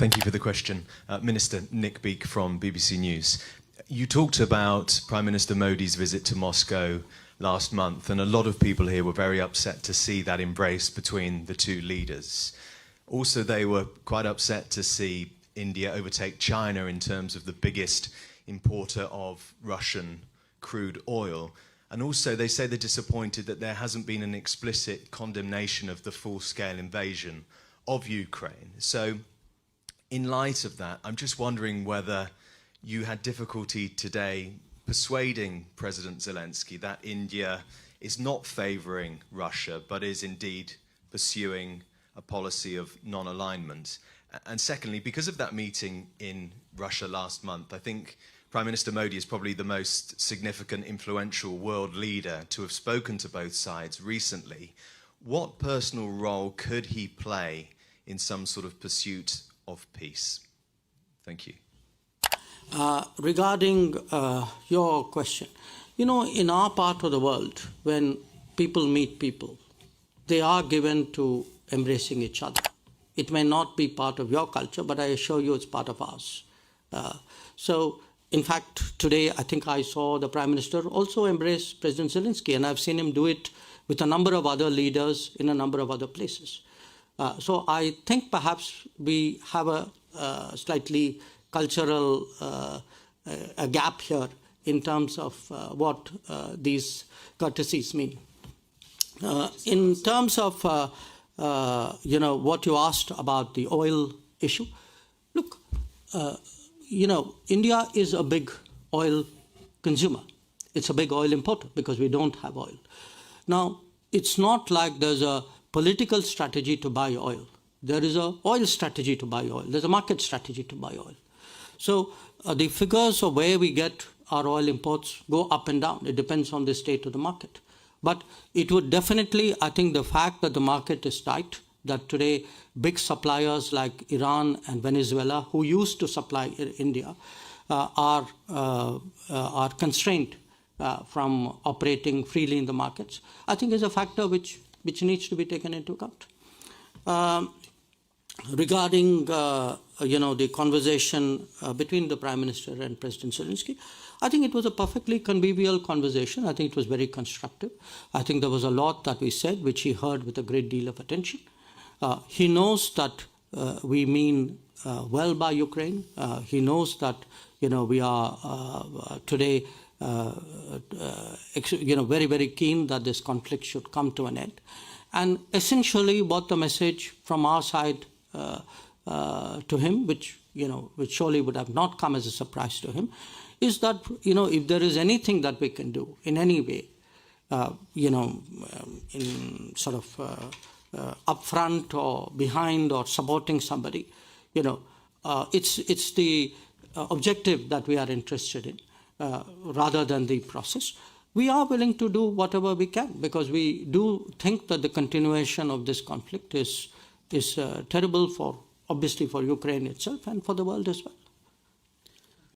Thank you for the question. Minister Nick Beake from BBC News. You talked about Prime Minister Modi's visit to Moscow last month, and a lot of people here were very upset to see that embrace between the two leaders. Also, they were quite upset to see India overtake China in terms of the biggest importer of Russian crude oil. And also, they say they're disappointed that there hasn't been an explicit condemnation of the full-scale invasion of Ukraine. So, in light of that, I'm just wondering whether you had difficulty today persuading President Zelensky that India is not favouring Russia, but is indeed pursuing a policy of non-alignment. And secondly, because of that meeting in Russia last month, I think Prime Minister Modi is probably the most significant, influential world leader to have spoken to both sides recently. What personal role could he play in some sort of pursuit of peace? Thank you. Regarding your question, you know, in our part of the world, when people meet people, they are given to embracing each other. It may not be part of your culture, but I assure you it's part of ours. So, in fact, today I think I saw the Prime Minister also embrace President Zelensky, and I've seen him do it with a number of other leaders in a number of other places. So I think perhaps we have a slightly cultural a gap here in terms of what these courtesies mean. In terms of you know, what you asked about the oil issue, look, you know, India is a big oil consumer. It's a big oil importer because we don't have oil. Now, it's not like there's a political strategy to buy oil. There is an oil strategy to buy oil. There's a market strategy to buy oil. So the figures of where we get our oil imports go up and down. It depends on the state of the market. But it would definitely, I think the fact that the market is tight, that today big suppliers like Iran and Venezuela, who used to supply India, are constrained from operating freely in the markets, I think is a factor which needs to be taken into account. Regarding you know, the conversation between the Prime Minister and President Zelensky, I think it was a perfectly convivial conversation. I think it was very constructive. I think there was a lot that we said which he heard with a great deal of attention. He knows that we mean well by Ukraine. He knows that, you know, we are today you know, very, very keen that this conflict should come to an end. And essentially what the message from our side to him, which, you know, which surely would have not come as a surprise to him, is that, you know, if there is anything that we can do in any way, you know, in sort of upfront or behind or supporting somebody, you know, it's the objective that we are interested in rather than the process. We are willing to do whatever we can because we do think that the continuation of this conflict is terrible for, obviously, for Ukraine itself and for the world as well.